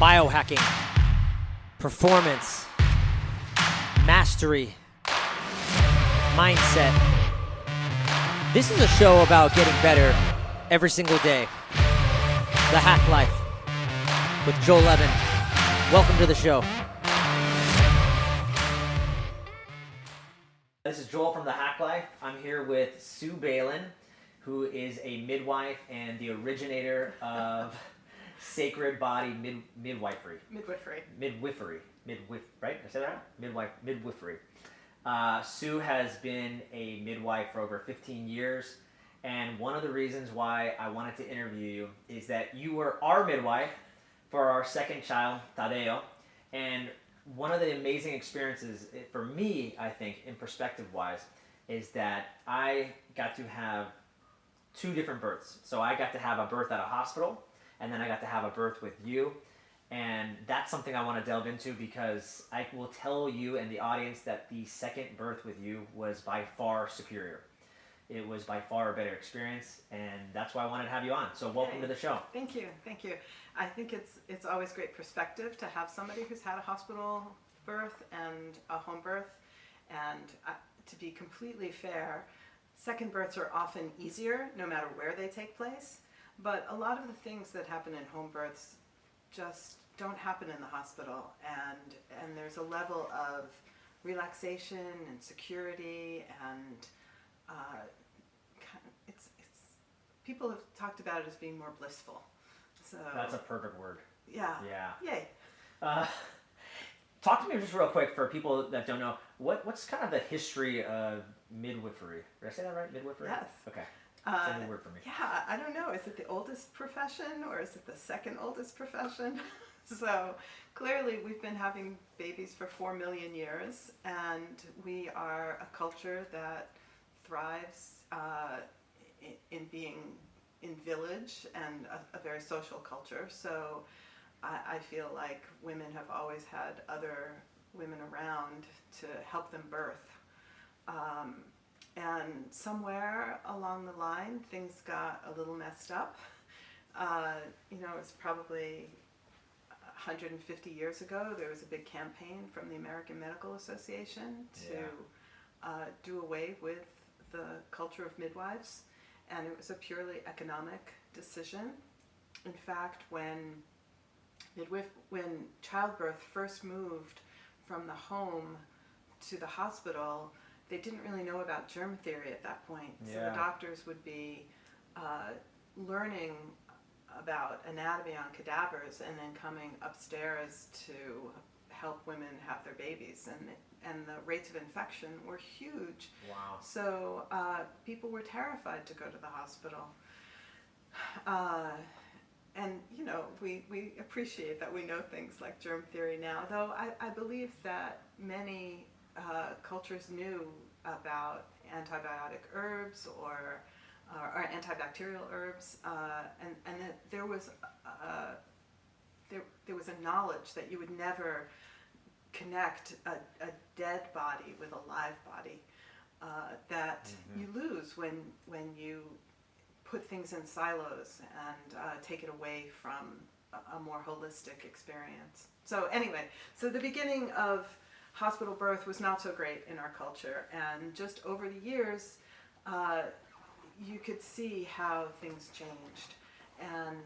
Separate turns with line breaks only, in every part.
biohacking, performance, mastery, mindset. This is a show about getting better every single day. The Hack Life with Joel Levin. Welcome to the show. This is Joel from The Hack Life. I'm here with Sue Baelan, who is a midwife and the originator of Sacred Body Midwifery. Midwifery, right? I said that right? Midwifery. Sue has been a midwife for over 15 years, and one of the reasons why I wanted to interview you is that you were our midwife for our second child, Tadeo, and one of the amazing experiences for me, I think, in perspective-wise, is that I got to have two different births. So I got to have a birth at a hospital, and then I got to have a birth with you. And that's something I want to delve into because I will tell you and the audience that the second birth with you was by far superior. It was by far a better experience, and that's why I wanted to have you on. So welcome to the show.
Thank you. I think it's always great perspective to have somebody who's had a hospital birth and a home birth. And to be completely fair, second births are often easier no matter where they take place. But a lot of the things that happen in home births just don't happen in the hospital. And there's a level of relaxation and security and it's people have talked about it as being more blissful. So
That's a perfect word.
Yeah. Yay.
Talk to me just real quick for people that don't know, what's kind of the history of midwifery? Did I say that right? Midwifery?
Yes.
Okay. It's a new word for me.
Yeah, I don't know. Is it the oldest profession or is it the second oldest profession? So clearly we've been having babies for 4 million years, and we are a culture that thrives in being in village and a very social culture. So I feel like women have always had other women around to help them birth. And somewhere along the line, things got a little messed up. It was probably 150 years ago. There was a big campaign from the American Medical Association to do away with the culture of midwives, and it was a purely economic decision. In fact, when childbirth first moved from the home to the hospital, they didn't really know about germ theory at that point. So the doctors would be learning about anatomy on cadavers and then coming upstairs to help women have their babies. And the rates of infection were huge.
Wow.
So people were terrified to go to the hospital. And we appreciate that we know things like germ theory now, though I believe that many cultures knew about antibiotic herbs or antibacterial herbs, and that there was a knowledge that you would never connect a dead body with a live body, that you lose when you put things in silos and take it away from a more holistic experience. So anyway, the beginning of hospital birth was not so great in our culture, and just over the years you could see how things changed. And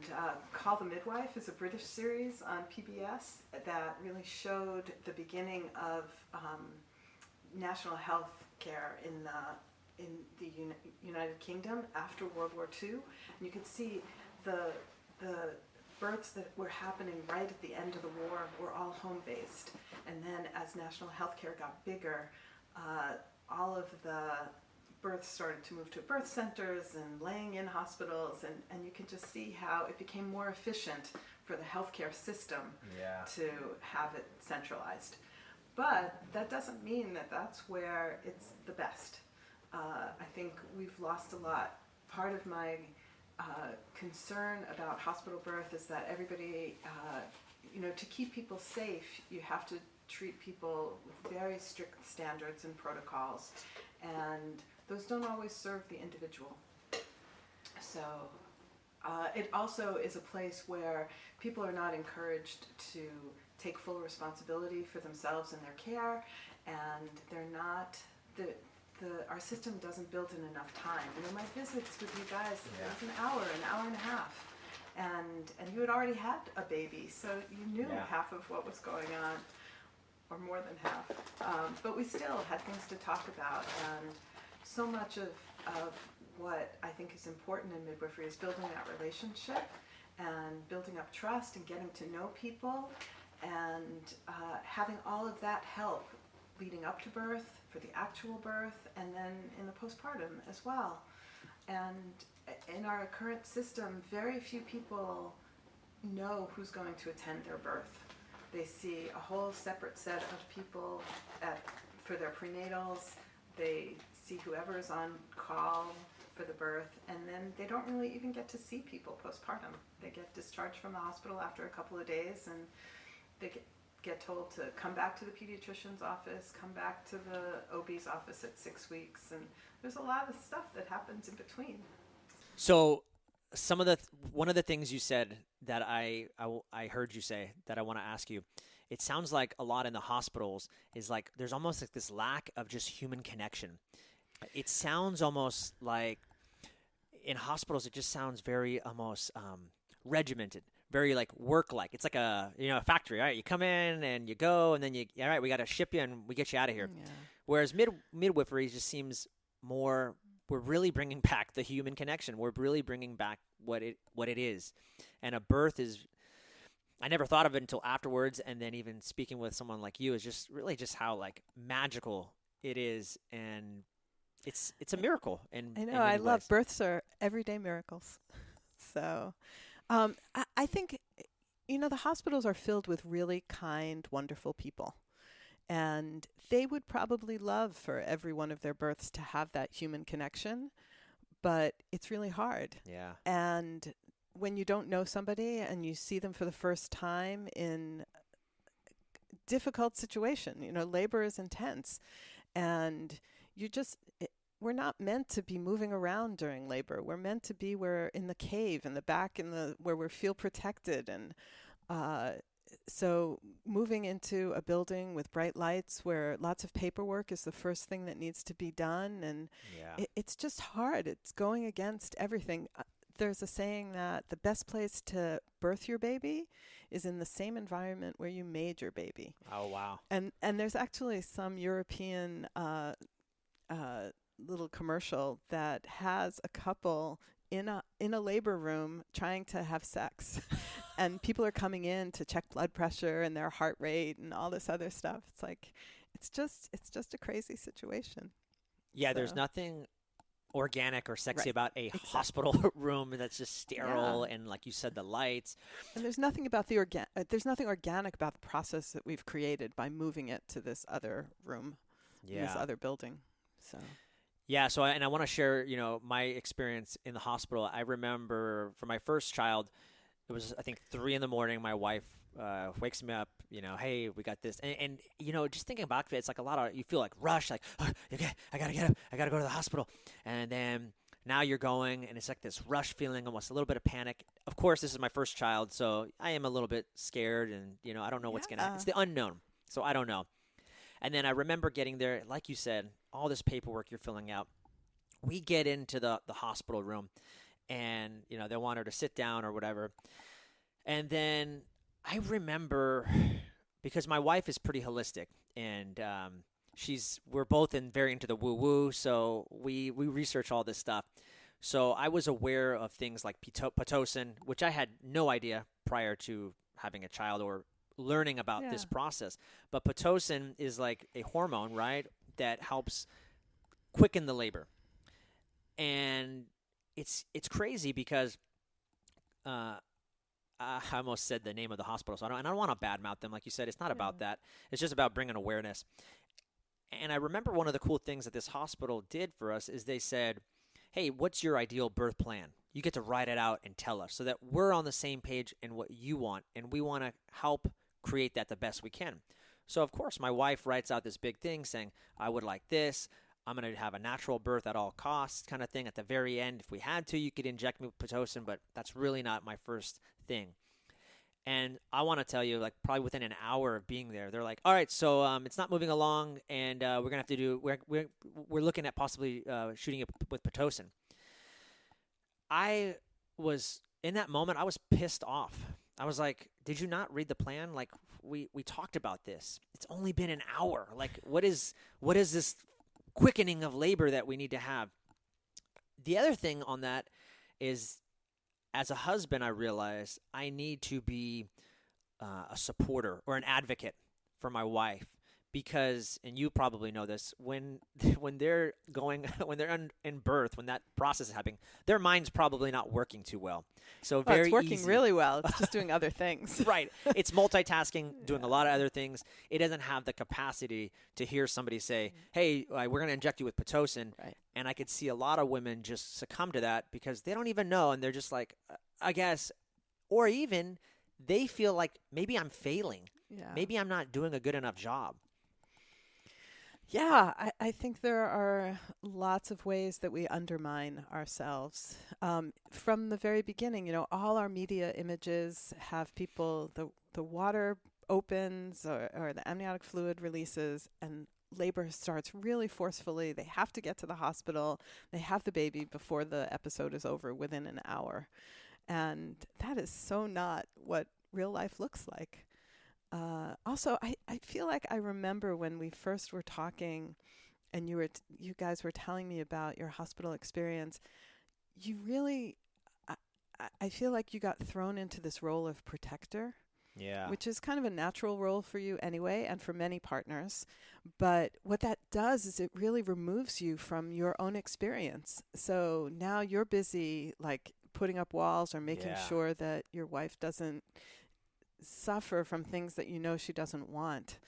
Call the Midwife is a British series on PBS that really showed the beginning of national health care in the United Kingdom after World War II. And you could see the births that were happening right at the end of the war were all home-based. And then as national health care got bigger, all of the births started to move to birth centers and laying in hospitals, and you can just see how it became more efficient for the healthcare system to have it centralized. But that doesn't mean that that's where it's the best. I think we've lost a lot. Part of my concern about hospital birth is that everybody, to keep people safe, you have to treat people with very strict standards and protocols, and those don't always serve the individual. So It also is a place where people are not encouraged to take full responsibility for themselves and their care, and they're not, our system doesn't build in enough time. My visits with you guys, it was an hour and a half, and you had already had a baby, so you knew half of what was going on, or more than half. But we still had things to talk about, and so much of what I think is important in midwifery is building that relationship and building up trust and getting to know people, and having all of that help leading up to birth, for the actual birth, and then in the postpartum as well. And in our current system, very few people know who's going to attend their birth. They see a whole separate set of people for their prenatals. They see whoever is on call for the birth, and then they don't really even get to see people postpartum. They get discharged from the hospital after a couple of days, and they get told to come back to the pediatrician's office, come back to the OB's office at 6 weeks, and there's a lot of stuff that happens in between.
So one of the things you said that I heard you say that I want to ask you, it sounds like a lot in the hospitals is like there's almost like this lack of just human connection. It sounds almost like in hospitals, it just sounds very almost regimented, very like work-like. It's like a factory, right? You come in and you go, and then all right, we got to ship you and we get you out of here. Yeah. Whereas midwifery just seems more, we're really bringing back the human connection. We're really bringing back what it is. And a birth is, I never thought of it until afterwards, and then even speaking with someone like you is just really just how like magical it is, and it's a miracle. And
I know, I love births are everyday miracles. So I think, the hospitals are filled with really kind, wonderful people. And they would probably love for every one of their births to have that human connection, but it's really hard.
Yeah.
And when you don't know somebody and you see them for the first time in a difficult situation, labor is intense, and we're not meant to be moving around during labor. We're meant to be in the cave, in the back, where we feel protected. And so moving into a building with bright lights where lots of paperwork is the first thing that needs to be done. And it's just hard. It's going against everything. There's a saying that the best place to birth your baby is in the same environment where you made your baby.
Oh, wow.
And there's actually some European little commercial that has a couple in a labor room trying to have sex, and people are coming in to check blood pressure and their heart rate and all this other stuff. It's like it's just a crazy situation.
Yeah, so there's nothing organic or sexy about a hospital room that's just sterile and, like you said, the lights.
And there's nothing about there's nothing organic about the process that we've created by moving it to this other room, this other building. So.
Yeah, so I want to share, my experience in the hospital. I remember for my first child, it was, I think, 3 a.m. My wife wakes me up, hey, we got this. And just thinking about it, it's like you feel like rushed, like, oh, okay, I got to get up. I got to go to the hospital. And then now you're going, and it's like this rush feeling, almost a little bit of panic. Of course, this is my first child, so I am a little bit scared, and, I don't know what's going to happen. It's the unknown, so I don't know. And then I remember getting there, like you said, all this paperwork you're filling out. We get into the hospital room, and, they want her to sit down or whatever. And then I remember, because my wife is pretty holistic, and we're both very into the woo-woo, so we research all this stuff. So I was aware of things like Pitocin, which I had no idea prior to having a child or learning about this process. But Pitocin is like a hormone, right, that helps quicken the labor. And it's crazy because I almost said the name of the hospital, so I don't want to badmouth them. Like you said, it's not about that. It's just about bringing awareness. And I remember one of the cool things that this hospital did for us is they said, hey, what's your ideal birth plan? You get to write it out and tell us so that we're on the same page in what you want, and we want to help create that the best we can. So, of course, my wife writes out this big thing saying, I would like this. I'm going to have a natural birth at all costs kind of thing. At the very end, if we had to, you could inject me with Pitocin, but that's really not my first thing. And I want to tell you, like, probably within an hour of being there, they're like, all right, so it's not moving along, and we're going to have to do, we're looking at possibly shooting it with Pitocin. I was, in that moment, I was pissed off. I was like, did you not read the plan? Like, we talked about this. It's only been an hour. Like, what is this quickening of labor that we need to have? The other thing on that is, as a husband, I realized I need to be a supporter or an advocate for my wife, because, and you probably know this, when they're in birth, when that process is happening, their mind's probably not working too well. So
it's working really well. It's just doing other things.
Right. It's multitasking, doing a lot of other things. It doesn't have the capacity to hear somebody say, hey, we're going to inject you with Pitocin.
Right.
And I could see a lot of women just succumb to that because they don't even know. And they're just like, I guess, or even they feel like maybe I'm failing.
Yeah.
Maybe I'm not doing a good enough job.
Yeah, I think there are lots of ways that we undermine ourselves. From the very beginning, all our media images have people, the water opens or the amniotic fluid releases and labor starts really forcefully. They have to get to the hospital. They have the baby before the episode is over, within an hour. And that is so not what real life looks like. Also, I feel like I remember when we first were talking and you guys were telling me about your hospital experience, you really, I feel like you got thrown into this role of protector.
Yeah.
Which is kind of a natural role for you anyway, and for many partners. But what that does is it really removes you from your own experience. So now you're busy, like, putting up walls or making sure that your wife doesn't suffer from things that she doesn't want.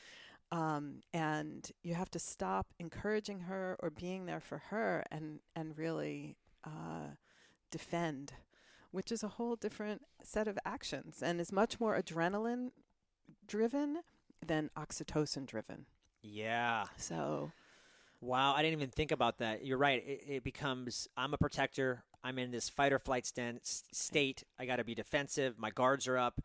And you have to stop encouraging her or being there for her and really defend, which is a whole different set of actions and is much more adrenaline driven than oxytocin driven.
Yeah.
So.
Wow, I didn't even think about that. You're right. It becomes, I'm a protector. I'm in this fight or flight state. I got to be defensive. My guards are up.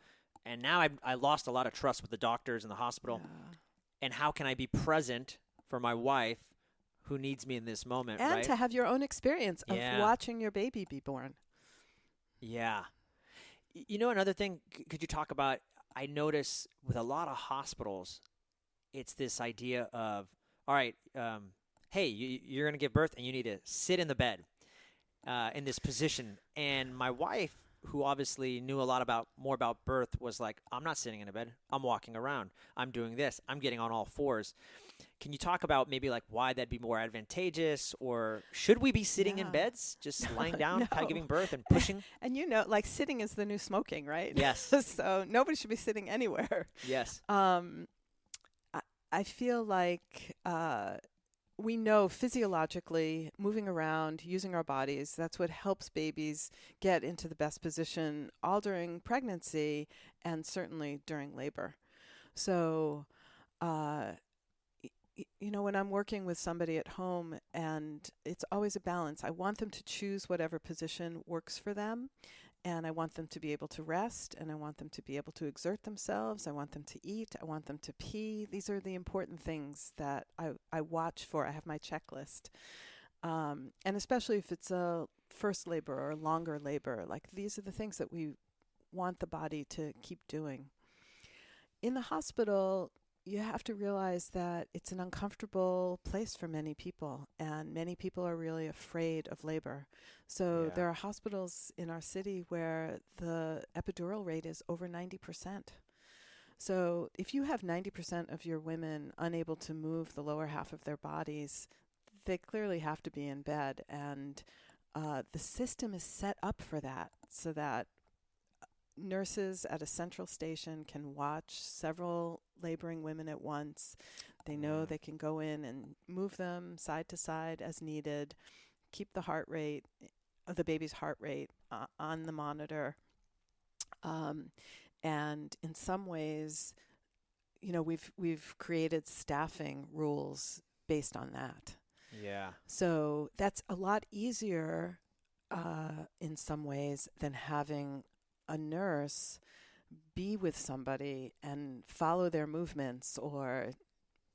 And now I lost a lot of trust with the doctors and the hospital.
Yeah.
And how can I be present for my wife who needs me in this moment,
and
right?
to have your own experience of watching your baby be born.
Yeah. Another thing, could you talk about, I notice with a lot of hospitals, it's this idea of, all right, hey, you're going to give birth and you need to sit in the bed in this position. And my wife, who obviously knew a lot more about birth, was like, I'm not sitting in a bed. I'm walking around. I'm doing this. I'm getting on all fours. Can you talk about maybe like why that'd be more advantageous, or should we be sitting in beds, just lying down, giving birth and pushing?
And like sitting is the new smoking, right?
Yes.
So nobody should be sitting anywhere.
Yes.
I feel like we know physiologically moving around, using our bodies, that's what helps babies get into the best position all during pregnancy and certainly during labor. So, when I'm working with somebody at home, and it's always a balance, I want them to choose whatever position works for them. And I want them to be able to rest, and I want them to be able to exert themselves. I want them to eat. I want them to pee. These are the important things that I watch for. I have my checklist. And especially if it's a first labor or longer labor, like these are the things that we want the body to keep doing. In the hospital, you have to realize that it's an uncomfortable place for many people, and many people are really afraid of labor. So there are hospitals in our city where the epidural rate is over 90%. So if you have 90% of your women unable to move the lower half of their bodies, they clearly have to be in bed. And the system is set up for that, so that nurses at a central station can watch several laboring women at once. They know they can go in and move them side to side as needed, keep the heart rate, the baby's heart rate on the monitor. And in some ways, we've created staffing rules based on that.
Yeah.
So that's a lot easier in some ways than having a nurse be with somebody and follow their movements or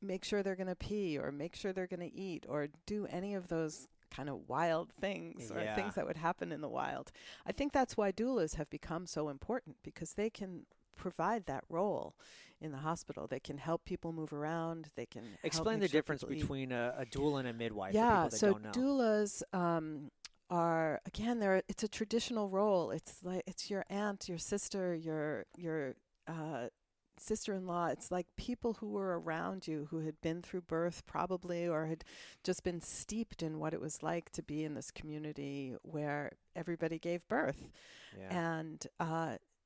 make sure they're going to pee or make sure they're going to eat or do any of those kind of wild things or things that would happen in the wild. I think that's why doulas have become so important, because they can provide that role in the hospital. They can help people move around. They can
explain the difference between a doula and a midwife for people that
so
don't know.
Doulas are, again, it's a traditional role. It's like it's your aunt, your sister, your sister-in-law. It's like people who were around you, who had been through birth probably, or had just been steeped in what it was like to be in this community where everybody gave birth. And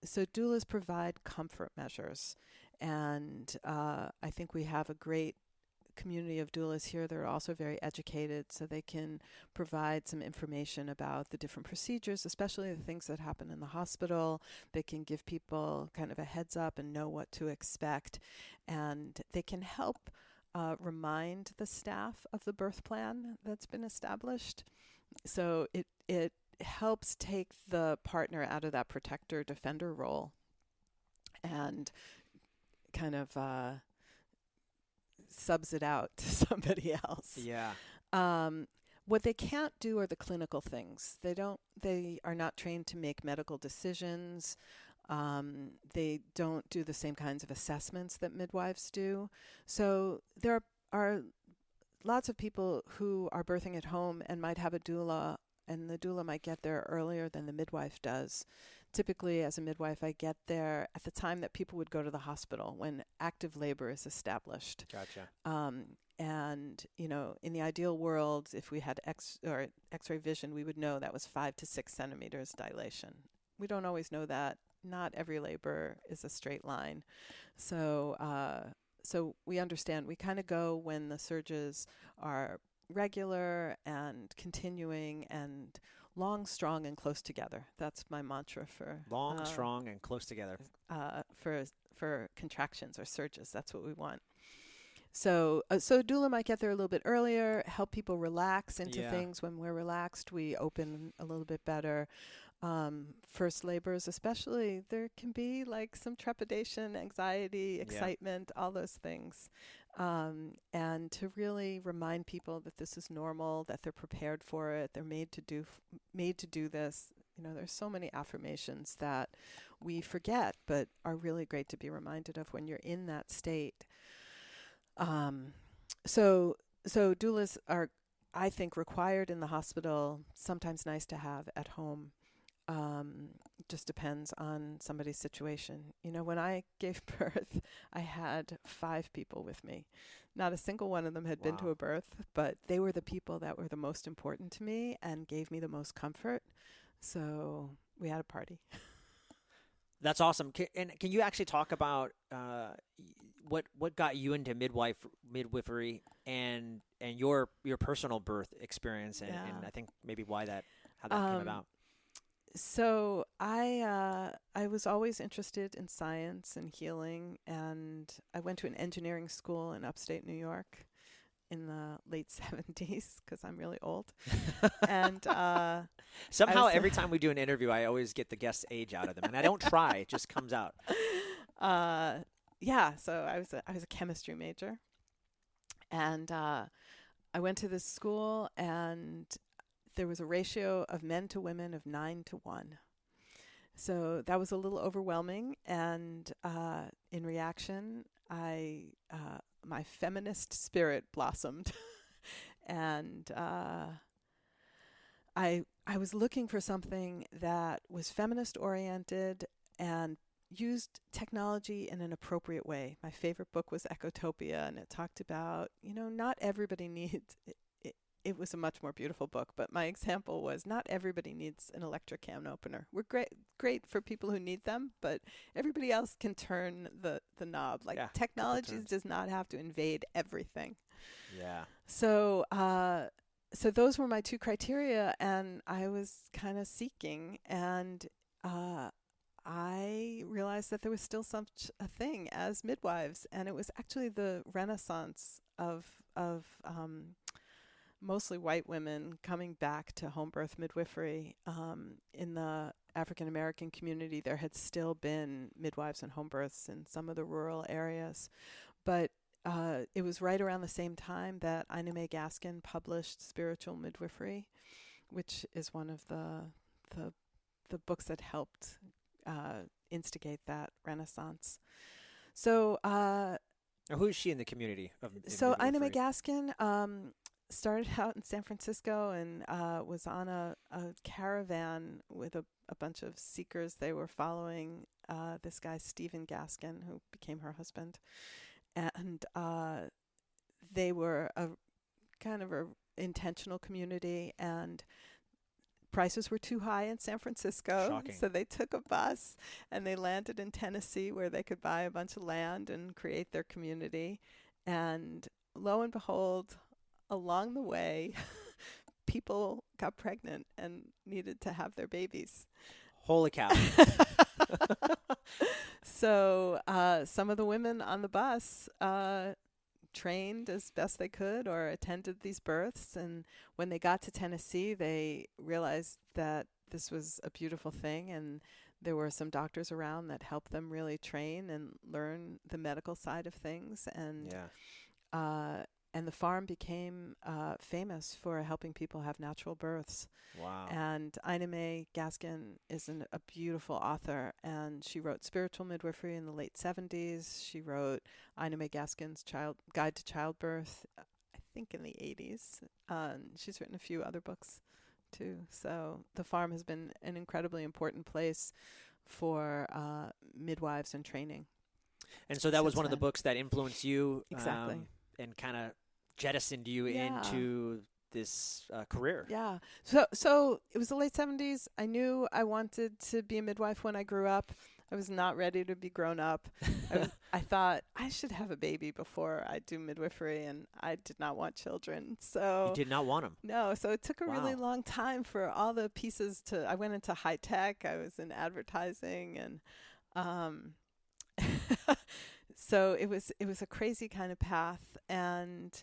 so doulas provide comfort measures. And I think we have a great community of doulas here. They're also very educated, so they can provide some information about the different procedures, especially the things that happen in the hospital. They can give people kind of a heads up and know what to expect. And they can help remind the staff of the birth plan that's been established. So it helps take the partner out of that protector defender role and kind of subs it out to somebody else. What they can't do are the clinical things. They are not trained to make medical decisions. They don't do the same kinds of assessments that midwives do. So there are lots of people who are birthing at home and might have a doula, and the doula might get there earlier than the midwife does. Typically, as a midwife, I get there at the time that people would go to the hospital, when active labor is established.
Gotcha.
And, in the ideal world, if we had X-ray vision, we would know that was 5 to 6 centimeters dilation. We don't always know that. Not every labor is a straight line. So we understand. We kind of go when the surges are regular and continuing and long, strong, and close together. That's my mantra for
long, strong, and close together.
For contractions or surges, that's what we want. So doula might get there a little bit earlier, help people relax into things. When we're relaxed, we open a little bit better. First labors, especially, there can be like some trepidation, anxiety, excitement, all those things. And to really remind people that this is normal, that they're prepared for it, they're made to do this. There's so many affirmations that we forget, but are really great to be reminded of when you're in that state. So doulas are, I think, required in the hospital, sometimes nice to have at home. Just depends on somebody's situation. When I gave birth, I had 5 people with me. Not a single one of them had been to a birth, but they were the people that were the most important to me and gave me the most comfort. So we had a party.
That's awesome. Can you actually talk about what got you into midwifery and your personal birth experience and I think maybe how that came about?
So I was always interested in science and healing, and I went to an engineering school in upstate New York in the late 70s, because I'm really old. And
somehow every time we do an interview, I always get the guest's age out of them, and I don't try; it just comes out.
So I was a chemistry major, and I went to this school, and there was a ratio of men to women of 9-1. So that was a little overwhelming. And in reaction, my feminist spirit blossomed. And I was looking for something that was feminist oriented and used technology in an appropriate way. My favorite book was Ecotopia, and it talked about, not everybody needs it was a much more beautiful book, but my example was not everybody needs an electric can opener. We're great for people who need them, but everybody else can turn the knob. Technology does not have to invade everything.
Yeah.
So those were my 2 criteria, and I was kind of seeking, and I realized that there was still such a thing as midwives, and it was actually the renaissance of mostly white women coming back to home birth midwifery. In the African American community, there had still been midwives and home births in some of the rural areas, but it was right around the same time that Ina May Gaskin published Spiritual Midwifery, which is one of the books that helped instigate that renaissance. So,
who is she in the community of
so Ina May
midwifery?
Gaskin started out in San Francisco and was on a caravan with a bunch of seekers. They were following this guy, Stephen Gaskin, who became her husband. And they were a kind of a intentional community, and prices were too high in San Francisco.
Shocking.
So they took a bus and they landed in Tennessee, where they could buy a bunch of land and create their community. And lo and behold, along the way, people got pregnant and needed to have their babies.
Holy cow.
So some of the women on the bus trained as best they could or attended these births. And when they got to Tennessee, they realized that this was a beautiful thing. And there were some doctors around that helped them really train and learn the medical side of things. And and the farm became famous for helping people have natural births.
Wow.
And Ina May Gaskin is a beautiful author, and she wrote Spiritual Midwifery in the late 70s. She wrote Ina May Gaskin's Guide to Childbirth, I think in the 80s. She's written a few other books, too. So the farm has been an incredibly important place for midwives and training.
And so that was one of the books that influenced you.
Exactly.
And kind of jettisoned you into this career.
Yeah. So it was the late 70s. I knew I wanted to be a midwife when I grew up. I was not ready to be grown up. I thought I should have a baby before I do midwifery, and I did not want children. So
you did not want them?
No. So it took a really long time for all the pieces to. I went into high tech. I was in advertising, and so it was a crazy kind of path. And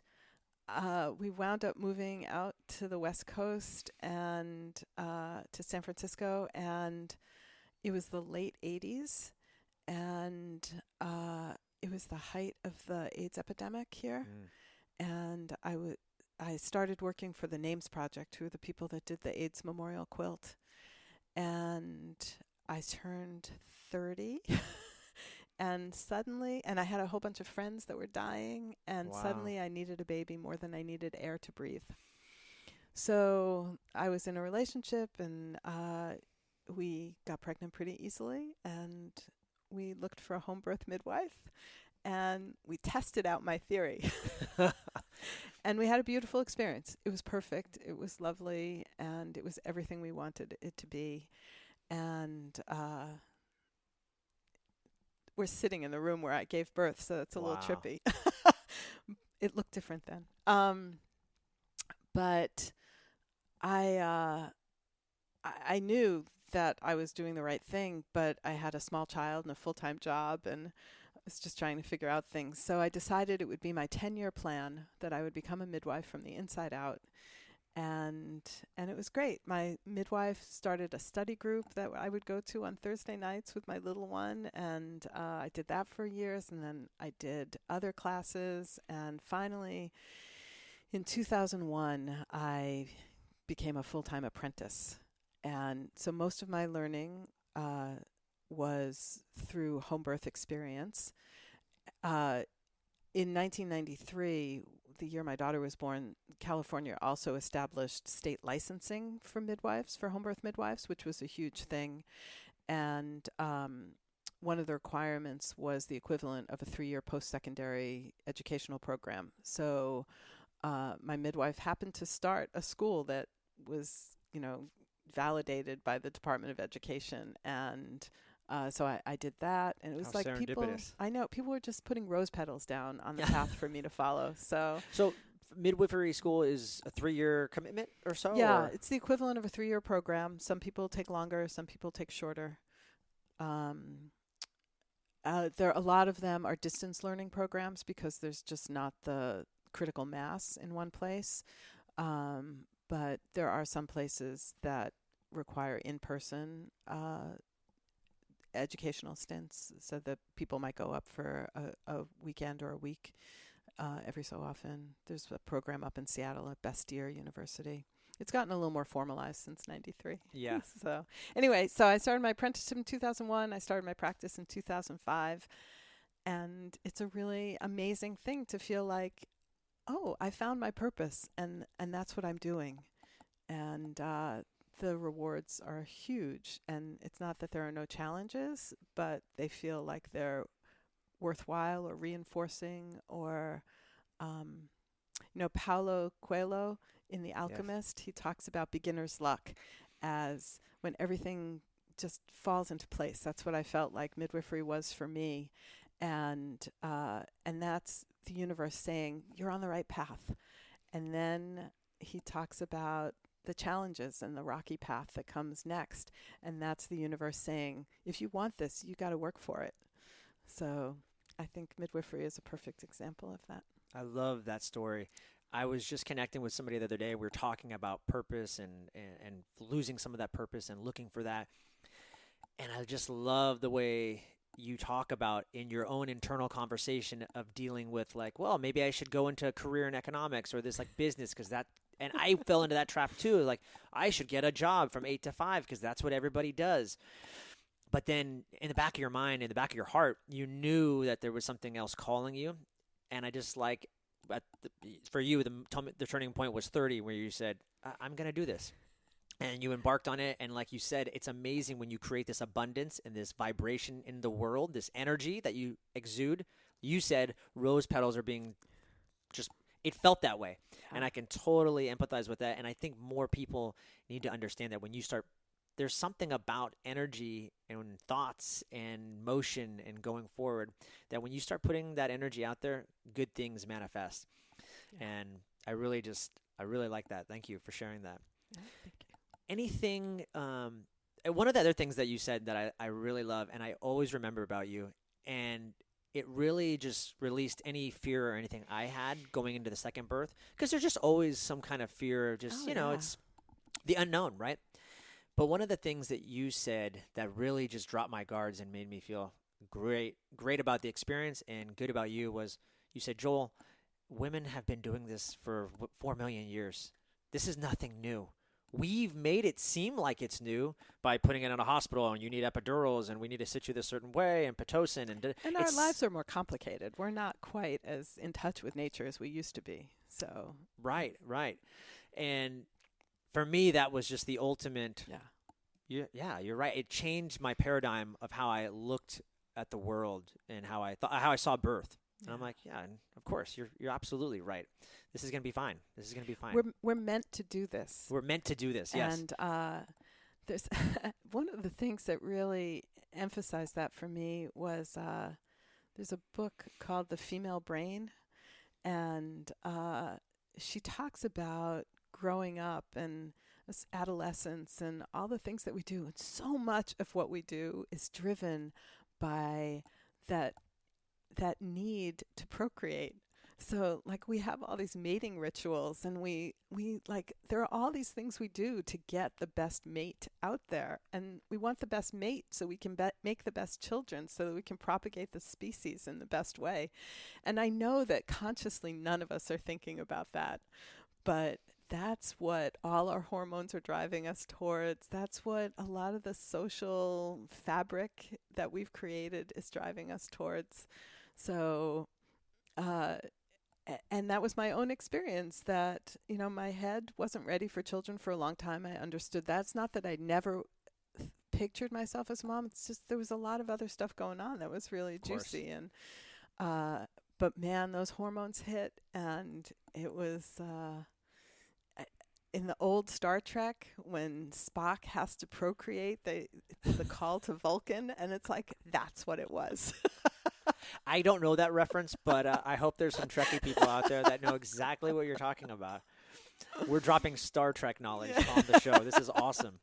we wound up moving out to the West Coast and to San Francisco, and it was the late 80s, and it was the height of the AIDS epidemic here. And I started working for the Names Project, who are the people that did the AIDS memorial quilt, and I turned 30. And suddenly, and I had a whole bunch of friends that were dying, and suddenly I needed a baby more than I needed air to breathe. So I was in a relationship, and we got pregnant pretty easily, and we looked for a home birth midwife, and we tested out my theory. And we had a beautiful experience. It was perfect. It was lovely, and it was everything we wanted it to be. And we're sitting in the room where I gave birth, so it's a little trippy. It looked different then. But I knew that I was doing the right thing, but I had a small child and a full-time job, and I was just trying to figure out things. So I decided it would be my 10-year plan that I would become a midwife from the inside out. And it was great. My midwife started a study group that I would go to on Thursday nights with my little one, and I did that for years, and then I did other classes, and finally, in 2001, I became a full-time apprentice. And so most of my learning was through home birth experience. In 1993, the year my daughter was born, California also established state licensing for midwives, for home birth midwives, which was a huge thing. And one of the requirements was the equivalent of a 3-year post-secondary educational program. So my midwife happened to start a school that was, validated by the Department of Education. And so I did that, and it was like people were just putting rose petals down on the path for me to follow. So
midwifery school is a 3-year commitment or so?
Yeah, it's the equivalent of a 3-year program. Some people take longer, some people take shorter. A lot of them are distance learning programs because there's just not the critical mass in one place. But there are some places that require in-person educational stints, so that people might go up for a weekend or a week every so often. There's a program up in Seattle at Bastyr University. It's gotten a little more formalized since '93.
Yeah.
So anyway, so I started my apprenticeship in 2001. I started my practice in 2005. And it's a really amazing thing to feel like, oh, I found my purpose, and that's what I'm doing. And the rewards are huge. And it's not that there are no challenges, but they feel like they're worthwhile or reinforcing or, Paulo Coelho in The Alchemist, he talks about beginner's luck as when everything just falls into place. That's what I felt like midwifery was for me. And that's the universe saying, you're on the right path. And then he talks about the challenges and the rocky path that comes next. And that's the universe saying, if you want this, you got to work for it. So I think midwifery is a perfect example of that.
I love that story. I was just connecting with somebody the other day. We were talking about purpose and losing some of that purpose and looking for that. And I just love the way you talk about in your own internal conversation of dealing with like, well, maybe I should go into a career in economics or this like business because that, and I fell into that trap too. Like I should get a job from 8 to 5 because that's what everybody does. But then in the back of your mind, in the back of your heart, you knew that there was something else calling you. And I just like, for you, the turning point was 30 where you said, I'm going to do this. And you embarked on it. And like you said, it's amazing when you create this abundance and this vibration in the world, this energy that you exude. You said rose petals are being just, it felt that way. Yeah. And I can totally empathize with that. And I think more people need to understand that when you start, there's something about energy and thoughts and motion and going forward that when you start putting that energy out there, good things manifest. Yeah. And I really like that. Thank you for sharing that.
Yeah, thank you.
Anything, one of the other things that you said that I really love and I always remember about you, and it really just released any fear or anything I had going into the second birth, because there's just always some kind of fear of just, it's the unknown, right? But one of the things that you said that really just dropped my guards and made me feel great about the experience and good about you was, you said, Joel, women have been doing this for 4 million years. This is nothing new. We've made it seem like it's new by putting it in a hospital and you need epidurals and we need to sit you this certain way and Pitocin.
And our lives are more complicated. We're not quite as in touch with nature as we used to be. So
Right. And for me, that was just the ultimate. Yeah, you're right. It changed my paradigm of how I looked at the world and how I saw birth. And I'm like, yeah, and of course, you're absolutely right. This is going to be fine.
We're meant to do this.
We're meant to do this, yes.
And there's one of the things that really emphasized that for me was there's a book called The Female Brain, and she talks about growing up and adolescence and all the things that we do. And so much of what we do is driven by that need to procreate. So like we have all these mating rituals and we like, there are all these things we do to get the best mate out there. And we want the best mate so we can make the best children so that we can propagate the species in the best way. And I know that consciously none of us are thinking about that, but that's what all our hormones are driving us towards. That's what a lot of the social fabric that we've created is driving us towards. So, and that was my own experience that, my head wasn't ready for children for a long time. I understood that. It's not that I never pictured myself as a mom. It's just there was a lot of other stuff going on that was really juicy. And, but man, those hormones hit, and it was, in the old Star Trek, when Spock has to procreate, it's the call to Vulcan, and it's like, that's what it was.
I don't know that reference, but I hope there's some Trekkie people out there that know exactly what you're talking about. We're dropping Star Trek knowledge on the show. This is awesome.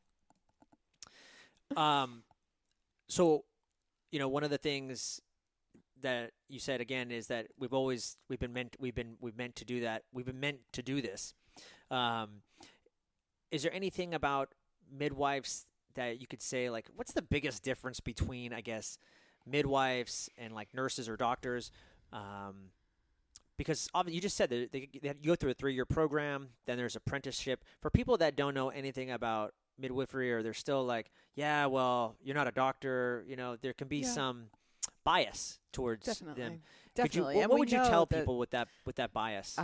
So, one of the things that you said again is that we've meant to do that. We've been meant to do this. Um, is there anything about midwives that you could say, like, what's the biggest difference between, I guess, midwives and like nurses or doctors? Because you just said that you go through a 3-year program, then there's apprenticeship. For people that don't know anything about midwifery, or they're still like, yeah, well, you're not a doctor, there can be some bias towards them.
Definitely.
What would you tell people with that bias?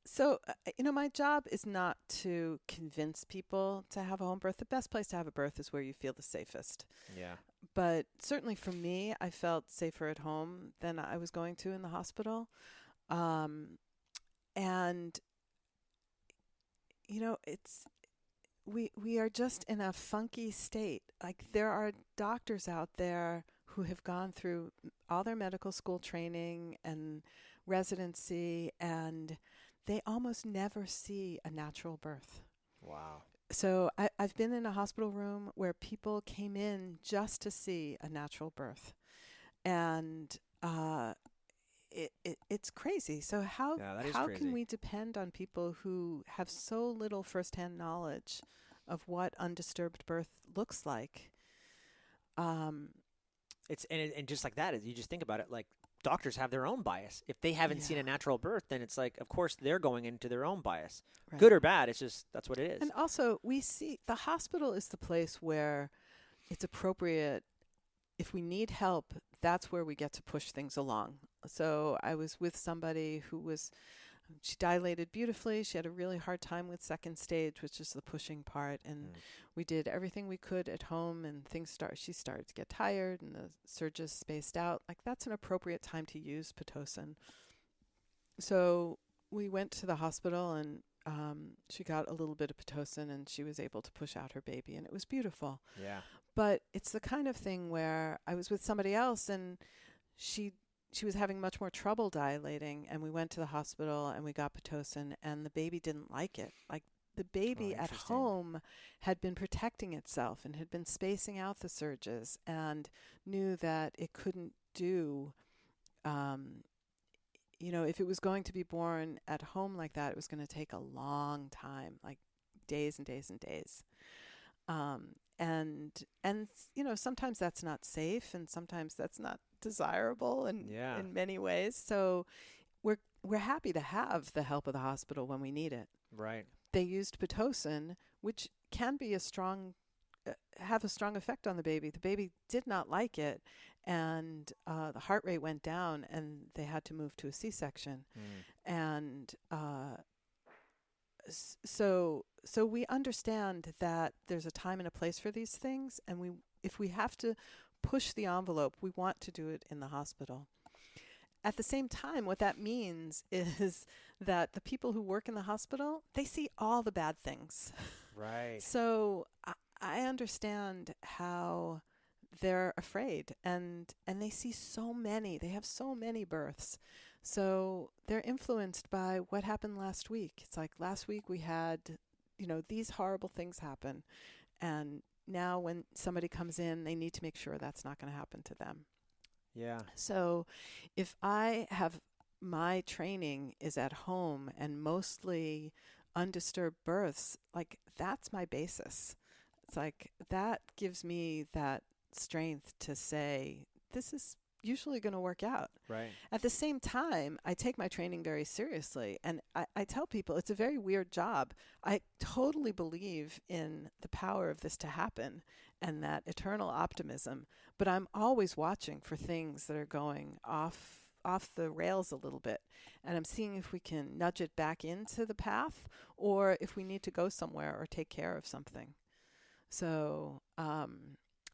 So, my job is not to convince people to have a home birth. The best place to have a birth is where you feel the safest.
Yeah. But
certainly for me, I felt safer at home than I was going to in the hospital. And, we are just in a funky state. Like, there are doctors out there who have gone through all their medical school training and residency, and they almost never see a natural birth.
Wow.
So I've been in a hospital room where people came in just to see a natural birth. And it's crazy. So how
crazy.
Can we depend on people who have so little firsthand knowledge of what undisturbed birth looks like?
It's and just like that, you just think about it, like, doctors have their own bias. If they haven't seen a natural birth, then it's like, of course, they're going into their own bias. Right. Good or bad, it's just, that's what it is.
And also, we see the hospital is the place where it's appropriate. If we need help, that's where we get to push things along. So I was with somebody she dilated beautifully. She had a really hard time with second stage, which is the pushing part. And we did everything we could at home, and she started to get tired, and the surges spaced out. Like, that's an appropriate time to use Pitocin. So we went to the hospital, and she got a little bit of Pitocin, and she was able to push out her baby, and it was beautiful.
Yeah.
But it's the kind of thing where I was with somebody else, and she was having much more trouble dilating, and we went to the hospital and we got Pitocin, and the baby didn't like it. Like, the baby at home had been protecting itself and had been spacing out the surges and knew that it couldn't do, if it was going to be born at home like that, it was going to take a long time, like days and days and days. And sometimes that's not safe, and sometimes that's not desirable in many ways. So we're happy to have the help of the hospital when we need it.
Right.
They used Pitocin, which can be have a strong effect on the baby. The baby did not like it, and the heart rate went down, and they had to move to a C-section. And so we understand that there's a time and a place for these things, and if we have to push the envelope, we want to do it in the hospital. At the same time, what that means is that the people who work in the hospital, they see all the bad things.
Right.
So I understand how they're afraid, and they see they have so many births. So they're influenced by what happened last week. It's like, last week we had, these horrible things happen. And now when somebody comes in, they need to make sure that's not going to happen to them.
Yeah.
So if I have my training is at home and mostly undisturbed births, like, that's my basis. It's like, that gives me that strength to say, this is usually going to work out.
Right.
At the same time, I take my training very seriously, and I tell people it's a very weird job. I totally believe in the power of this to happen and that eternal optimism, but I'm always watching for things that are going off the rails a little bit, and I'm seeing if we can nudge it back into the path, or if we need to go somewhere or take care of something. So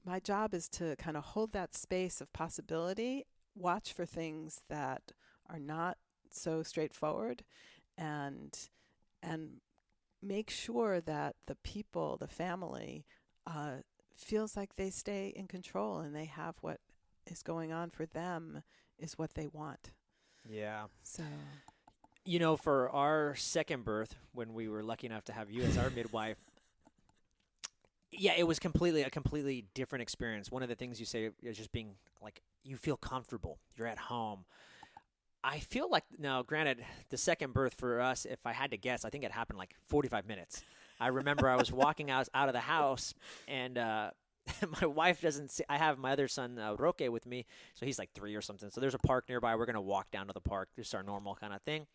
my job is to kind of hold that space of possibility, watch for things that are not so straightforward, and make sure that the people, the family, feels like they stay in control and they have what is going on for them is what they want.
Yeah.
So,
for our second birth, when we were lucky enough to have you as our midwife, it was a completely different experience. One of the things you say is just being like, you feel comfortable. You're at home. I feel like, now, granted, the second birth for us, if I had to guess, I think it happened like 45 minutes. I remember I was walking out of the house, and my wife doesn't see. I have my other son, Roque, with me, so he's like 3 or something. So there's a park nearby. We're going to walk down to the park, just our normal kind of thing.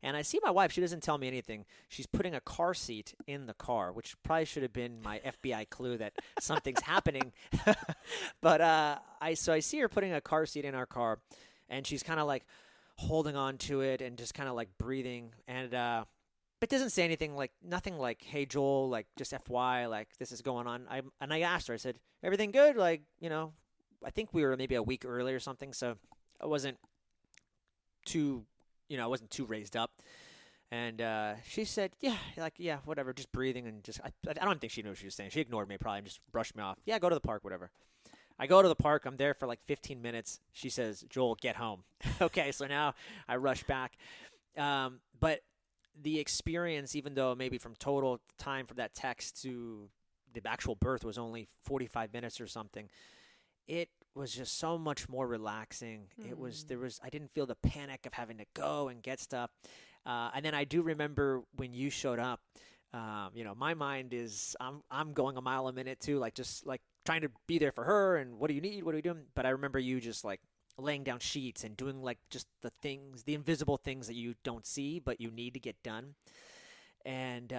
And I see my wife. She doesn't tell me anything. She's putting a car seat in the car, which probably should have been my FBI clue that something's happening. But I see her putting a car seat in our car, and she's kind of like holding on to it and just kind of like breathing. And but doesn't say anything, like nothing like, "Hey Joel, like just FY, like this is going on." I asked her. I said, "Everything good?" Like, I think we were maybe a week early or something, so I wasn't too. I wasn't too raised up. And she said, yeah, whatever, just breathing. And just, I don't think she knew what she was saying. She ignored me probably and just brushed me off. Yeah, go to the park, whatever. I go to the park. I'm there for like 15 minutes. She says, "Joel, get home." Okay, so now I rush back. But the experience, even though maybe from total time from that text to the actual birth was only 45 minutes or something, it was just so much more relaxing. I didn't feel the panic of having to go and get stuff. And then I do remember when you showed up, my mind is, I'm going a mile a minute too, like just like trying to be there for her. And what do you need? What are you doing? But I remember you just like laying down sheets and doing like just the things, the invisible things that you don't see, but you need to get done. And,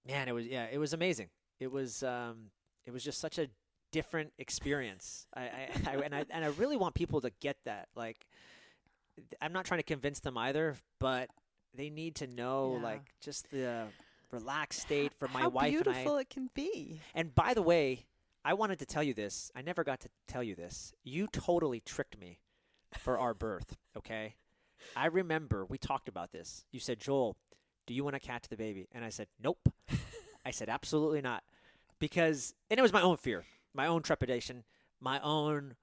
man, it was amazing. It was just such a different experience. I really want people to get that. Like, I'm not trying to convince them either, but they need to know, like, just the relaxed state for my wife and I.
How beautiful it can be.
And by the way, I wanted to tell you this. I never got to tell you this. You totally tricked me for our birth, okay? I remember we talked about this. You said, "Joel, do you want to catch the baby?" And I said, "Nope." I said, "Absolutely not." And it was my own fear. My own trepidation, my own,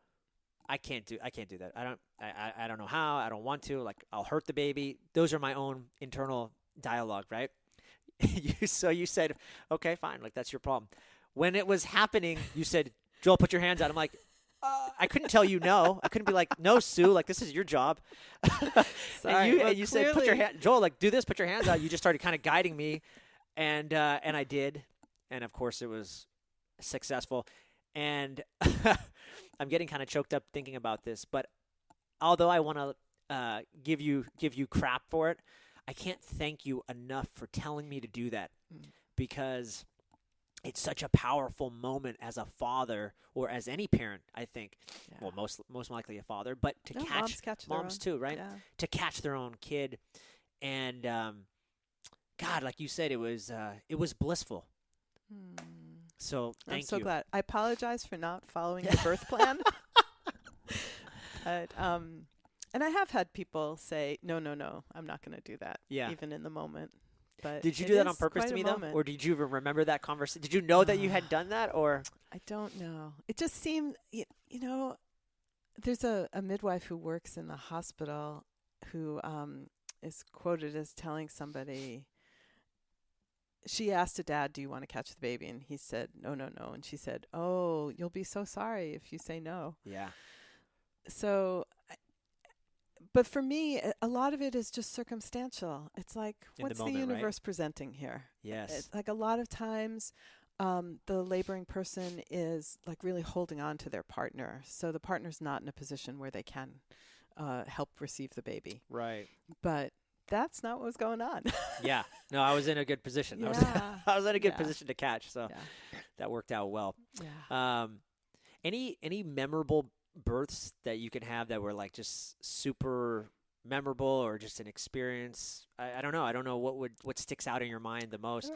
I can't do that. I don't know how, I don't want to, like, I'll hurt the baby. Those are my own internal dialogue, right? So you said, "Okay, fine, like that's your problem." When it was happening, you said, "Joel, put your hands out." I'm like, I couldn't tell you no. I couldn't be like, "No, Sue, like this is your job."
Sorry,
and you said, "Put your hand, Joel, like do this, put your hands out." You just started kind of guiding me, and I did. And of course it was successful. And I'm getting kind of choked up thinking about this, but although I want to give you crap for it, I can't thank you enough for telling me to do that, because it's such a powerful moment as a father or as any parent, I think. Yeah. Well, most likely a father, but to catch moms too, right? Yeah. To catch their own kid, and God, like you said, it was blissful. So thank you.
I'm so glad. I apologize for not following the birth plan. But and I have had people say, no, I'm not going to do that. Yeah. Even in the moment. But
did you do that on purpose to me though, or did you remember that conversation? Did you know that you had done that, or?
I don't know. It just seemed, there's a midwife who works in the hospital who is quoted as telling somebody. She asked a dad, "Do you want to catch the baby?" And he said, no. And she said, "Oh, you'll be so sorry if you say no."
Yeah.
So, but for me, a lot of it is just circumstantial. It's like, what's the universe presenting here?
Yes.
It's like a lot of times, the laboring person is like really holding on to their partner. So the partner's not in a position where they can help receive the baby.
Right.
But that's not what was going on.
Yeah. No, I was in a good position.
Yeah.
I was in a good position to catch, so that worked out well.
Yeah.
Any memorable births that you can have that were like just super memorable, or just an experience? I don't know. I don't know what sticks out in your mind the most.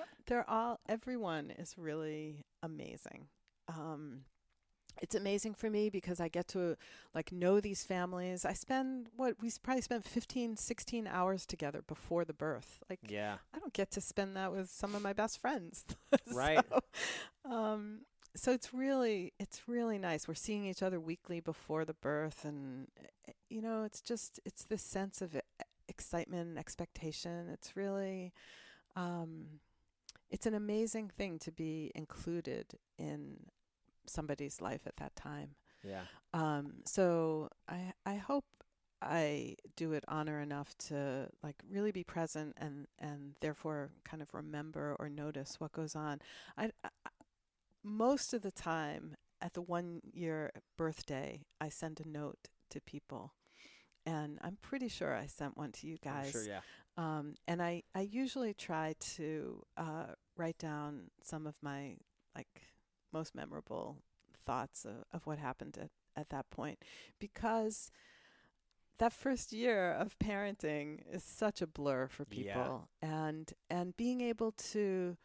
Everyone is really amazing. It's amazing for me because I get to like know these families. We probably spent 15, 16 hours together before the birth. Like,
yeah.
I don't get to spend that with some of my best friends.
Right.
So it's really nice. We're seeing each other weekly before the birth, and it's this sense of excitement and expectation. It's really, it's an amazing thing to be included in somebody's life at that time.
Yeah.
So I hope I do it honor enough to like really be present and therefore kind of remember or notice what goes on. I most of the time at the 1 year birthday, I send a note to people, and I'm pretty sure I sent one to you
I'm sure,
guys.
yeah.
And I usually try to write down some of my like most memorable thoughts of what happened at that point, because that first year of parenting is such a blur for people, and being able to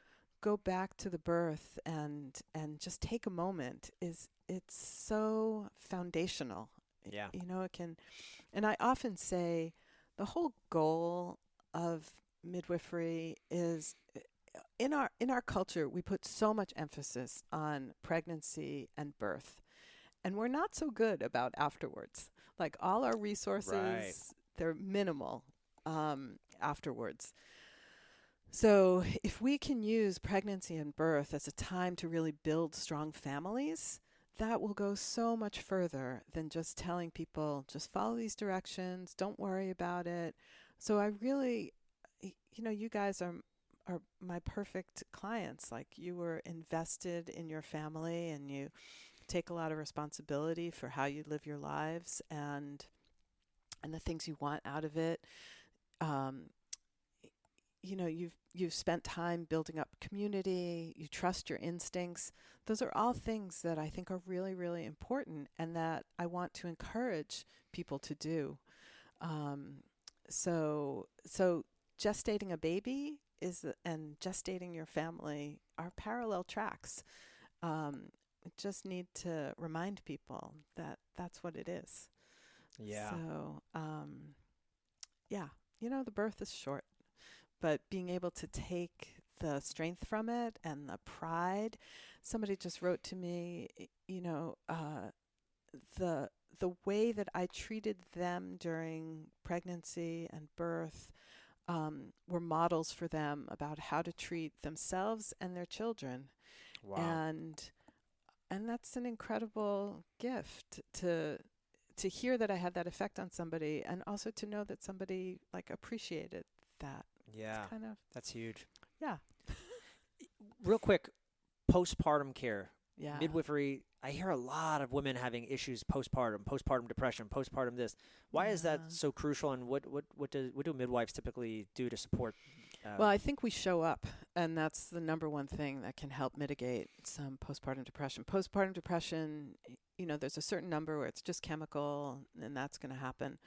go back to the birth and just take a moment is it's so foundational.
Yeah.
You know, it can, and I often say the whole goal of midwifery is in our culture we put so much emphasis on pregnancy and birth, and we're not so good about afterwards. Like all our resources,
Right.
they're minimal afterwards. So if we can use pregnancy and birth as a time to really build strong families, that will go so much further than just telling people, just follow these directions, don't worry about it. So I really, you guys are my perfect clients. Like, you were invested in your family, and you take a lot of responsibility for how you live your lives and the things you want out of it. Um, you've spent time building up community. You trust your instincts. Those are all things that I think are really, really important, and that I want to encourage people to do. So gestating a baby and gestating your family are parallel tracks. Just need to remind people that that's what it is.
Yeah.
So, yeah, the birth is short, but being able to take the strength from it and the pride. Somebody just wrote to me, the way that I treated them during pregnancy and birth were models for them about how to treat themselves and their children.
Wow.
And that's an incredible gift to hear that I had that effect on somebody, and also to know that somebody like appreciated that.
Yeah.
It's kind of,
That's huge.
yeah.
Real quick, postpartum care.
Yeah.
Midwifery, I hear a lot of women having issues postpartum depression, postpartum this. Why is that so crucial, and what do midwives typically do to support?
Well, I think we show up, and that's the number one thing that can help mitigate some postpartum depression. Postpartum depression, there's a certain number where it's just chemical, and that's going to happen.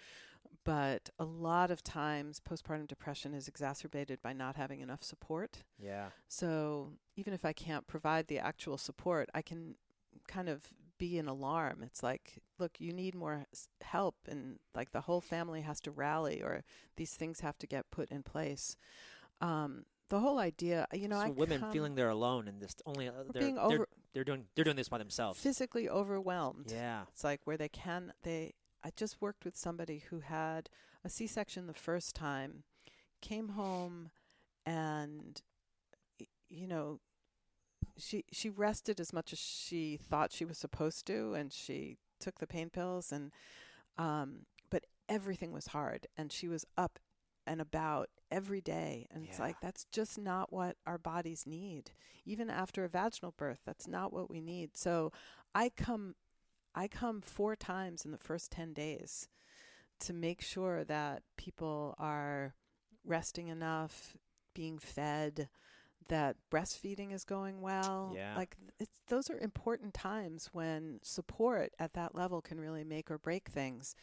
But a lot of times, postpartum depression is exacerbated by not having enough support.
Yeah.
So even if I can't provide the actual support, I can kind of be an alarm. It's like, look, you need more help, and like the whole family has to rally, or these things have to get put in place. The whole idea,
so women feeling they're alone in this, only they're doing this by themselves,
physically overwhelmed.
Yeah.
It's like where I just worked with somebody who had a C-section the first time, came home, and she rested as much as she thought she was supposed to, and she took the pain pills, and but everything was hard, and she was up and about every day, and it's like, that's just not what our bodies need. Even after a vaginal birth, that's not what we need. So I come 4 times in the first 10 days to make sure that people are resting enough, being fed, that breastfeeding is going well.
Yeah.
Like, those are important times when support at that level can really make or break things.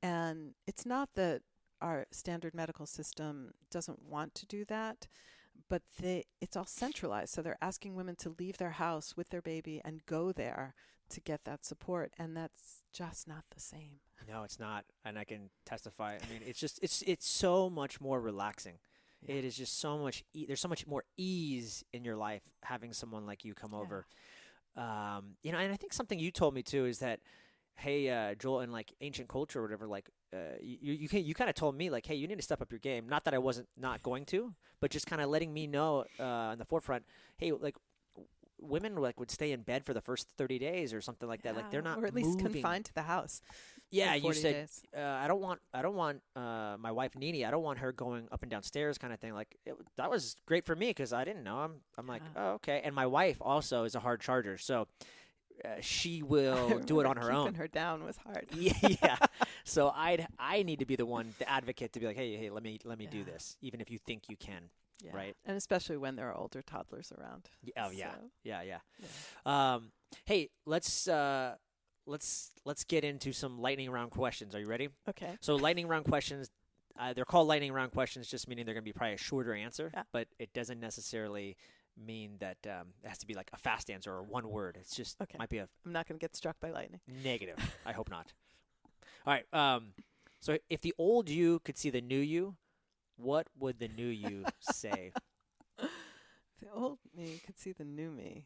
And it's not that our standard medical system doesn't want to do that, but it's all centralized. So they're asking women to leave their house with their baby and go there to get that support, and that's just not the same.
No, it's not, and I can testify. I mean, it's just it's so much more relaxing.
Yeah.
It is just so much. There's so much more ease in your life having someone like you come over. And I think something you told me too is that, hey, Joel, in like ancient culture or whatever, like you kind of told me like, hey, you need to step up your game. Not that I wasn't not going to, but just kind of letting me know in the forefront, hey, like women like would stay in bed for the first 30 days or something like that. Like they're not
or at least
moving.
confined to the house.
Yeah,
for
you
40
said
days.
I don't want my wife Nene. I don't want her going up and down stairs, kind of thing. Like that was great for me because I didn't know. I'm like, oh, okay. And my wife also is a hard charger, so she will do it on her own.
Keeping her down was hard.
Yeah. So I need to be the one, the advocate, to be like, hey, let me do this, even if you think you can, right?
And especially when there are older toddlers around.
Oh yeah, yeah. Hey, let's get into some lightning round questions. Are you ready?
Okay.
So lightning round questions, they're called lightning round questions, just meaning they're going to be probably a shorter answer, but it doesn't necessarily mean that it has to be like a fast answer or one word. It's just might be
I'm not going to get struck by lightning.
negative. I hope not. All right. So if the old you could see the new you, what would the new you say?
The old me could see the new me.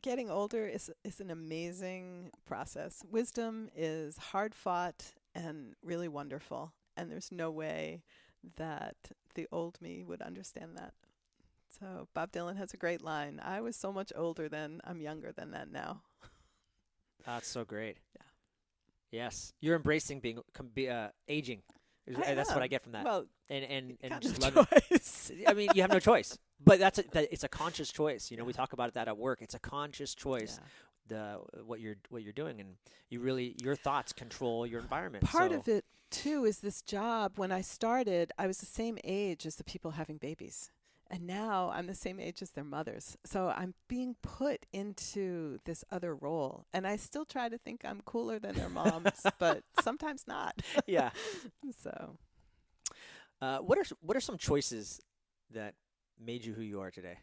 Getting older is an amazing process. Wisdom is hard fought and really wonderful, and there's no way that the old me would understand that. So Bob Dylan has a great line. I was so much older then, I'm younger than that now.
That's so great.
Yeah.
Yes. You're embracing aging. That's what I get from that.
Well,
and
just
love
choice.
it. I mean, you have no choice. But it's a conscious choice. We talk about that at work. It's a conscious choice. What you're doing, and your thoughts control your environment.
Part of it too is this job. When I started, I was the same age as the people having babies. And now I'm the same age as their mothers. So I'm being put into this other role. And I still try to think I'm cooler than their moms, but sometimes not.
Yeah.
So
what are some choices that made you who you are today?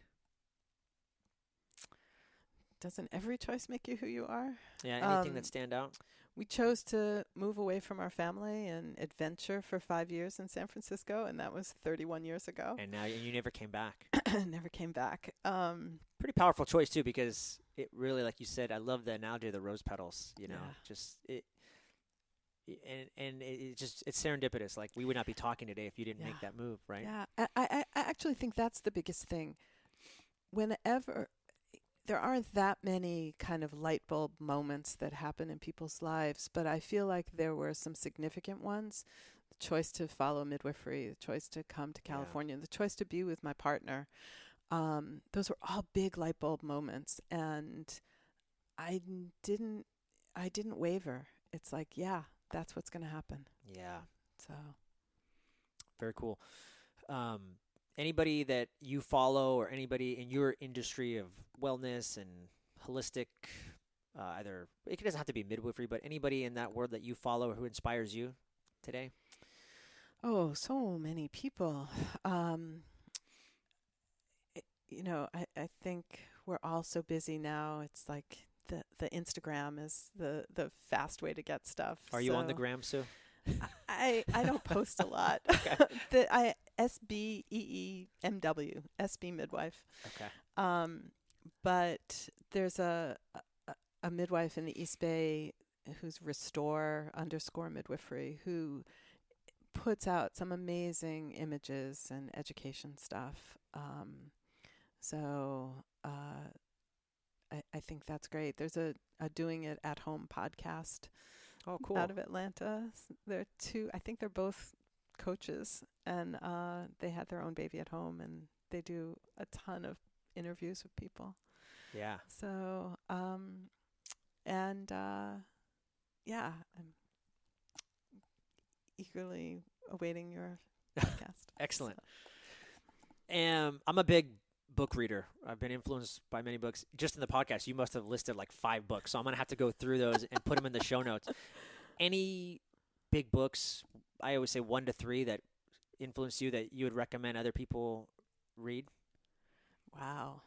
Doesn't every choice make you who you are?
Yeah, anything that stand out?
We chose to move away from our family and adventure for 5 years in San Francisco, and that was 31 years ago.
And now you never came back.
Never came back.
Pretty powerful choice too, because it really, like you said, I love the analogy of the rose petals. Just it. And it's serendipitous. Like we would not be talking today if you didn't make that move, right?
Yeah, I actually think that's the biggest thing. Whenever there aren't that many kind of light bulb moments that happen in people's lives, but I feel like there were some significant ones. The choice to follow midwifery, the choice to come to California, the choice to be with my partner. Those were all big light bulb moments, and I didn't waver. It's like, that's what's going to happen.
Yeah.
So
very cool. Anybody that you follow or anybody in your industry of wellness and holistic, either it doesn't have to be midwifery, but anybody in that world that you follow who inspires you today? Oh,
so many people. I think we're all so busy now. It's like the Instagram is the fast way to get stuff.
Are you on the gram, Sue?
I don't post a lot.
Okay.
SBEEMW, SB Midwife.
Okay.
But there's a midwife in the East Bay who's Restore_midwifery who puts out some amazing images and education stuff. I think that's great. There's a Doing It at Home podcast.
Oh, cool.
Out of Atlanta. They're two, I think they're both coaches, and they had their own baby at home, and they do a ton of interviews with people.
Yeah.
So, I'm eagerly awaiting your podcast.
Excellent. I'm a big book reader. I've been influenced by many books. Just in the podcast, you must have listed like 5 books, so I'm going to have to go through those and put them in the show notes. Any big books, I always say 1 to 3, that influenced you that you would recommend other people read?
Wow.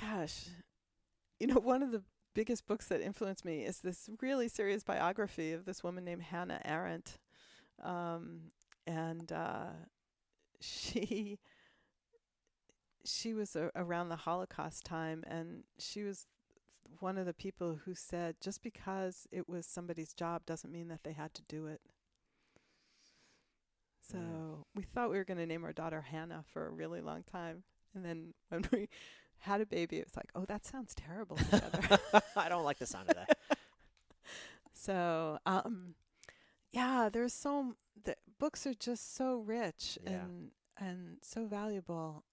Gosh, one of the biggest books that influenced me is this really serious biography of this woman named Hannah Arendt. She was around the Holocaust time, and she was one of the people who said just because it was somebody's job doesn't mean that they had to do it. So we thought we were going to name our daughter Hannah for a really long time. And then when we had a baby, it was like, oh, that sounds terrible together.
I don't like the sound of that.
So, the books are just so rich and so valuable.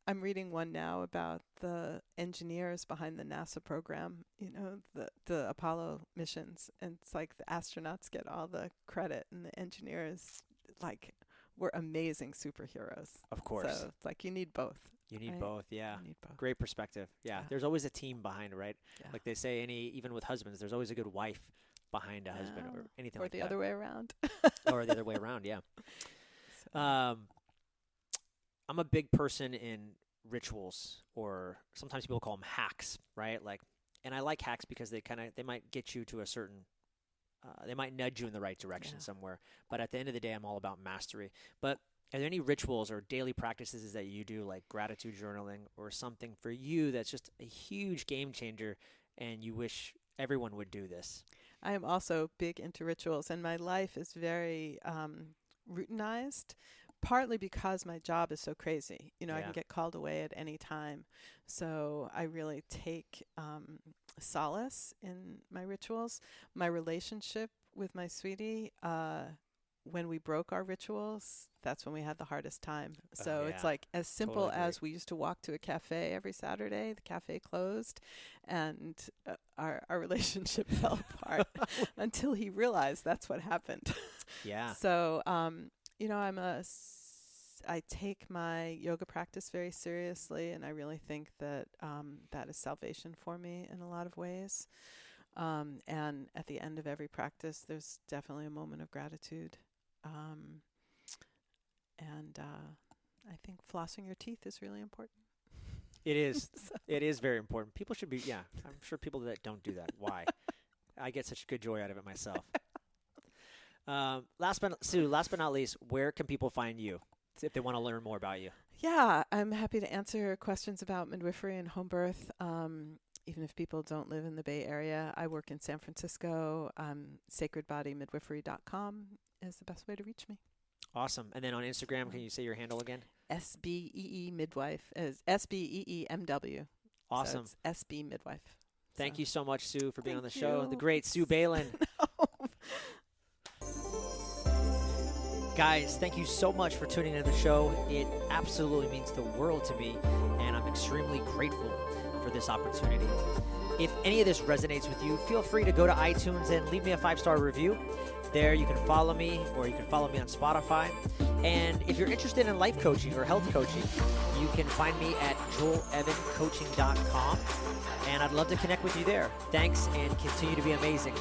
I'm reading one now about the engineers behind the NASA program, the Apollo missions. And it's like the astronauts get all the credit and the engineers, were amazing superheroes.
Of course.
So it's like you need both.
You need both, yeah.
You need both.
Great perspective. Yeah, there's always a team behind, right?
Yeah.
Like they say, even with husbands, there's always a good wife behind a husband or anything like that.
Or the other way around.
Or the other way around, yeah. I'm a big person in rituals, or sometimes people call them hacks, right? And I like hacks because they might get you to a certain, they might nudge you in the right direction somewhere. But at the end of the day, I'm all about mastery. But are there any rituals or daily practices that you do, like gratitude journaling or something for you that's just a huge game changer and you wish everyone would do this?
I am also big into rituals, and my life is very routinized, partly because my job is so crazy. I can get called away at any time. So I really take solace in my rituals. My relationship with my sweetie, when we broke our rituals, that's when we had the hardest time. So it's like as simple
Totally
as we used to walk to a cafe every Saturday. The cafe closed, and our relationship fell apart until he realized that's what happened.
Yeah.
So, I take my yoga practice very seriously, and I really think that that is salvation for me in a lot of ways. And at the end of every practice, there's definitely a moment of gratitude. I think flossing your teeth is really important.
It is. It is very important. People should be, I'm sure people that don't do that. Why? I get such good joy out of it myself. Last but not least, where can people find you if they want to learn more about you?
Yeah, I'm happy to answer questions about midwifery and home birth. Even if people don't live in the Bay Area, I work in San Francisco. SacredBodyMidwifery.com is the best way to reach me.
Awesome. And then on Instagram, can you say your handle again?
SBEE Midwife is SBEEMW.
Awesome.
So it's SB Midwife.
Thank you so much, Sue, for being on the
Thank
show.
you.
The great Sue Baelan. Guys, thank you so much for tuning into the show. It absolutely means the world to me, and I'm extremely grateful for this opportunity. If any of this resonates with you, feel free to go to iTunes and leave me a 5-star review. There you can follow me, or you can follow me on Spotify. And if you're interested in life coaching or health coaching, you can find me at joelevancoaching.com. And I'd love to connect with you there. Thanks, and continue to be amazing.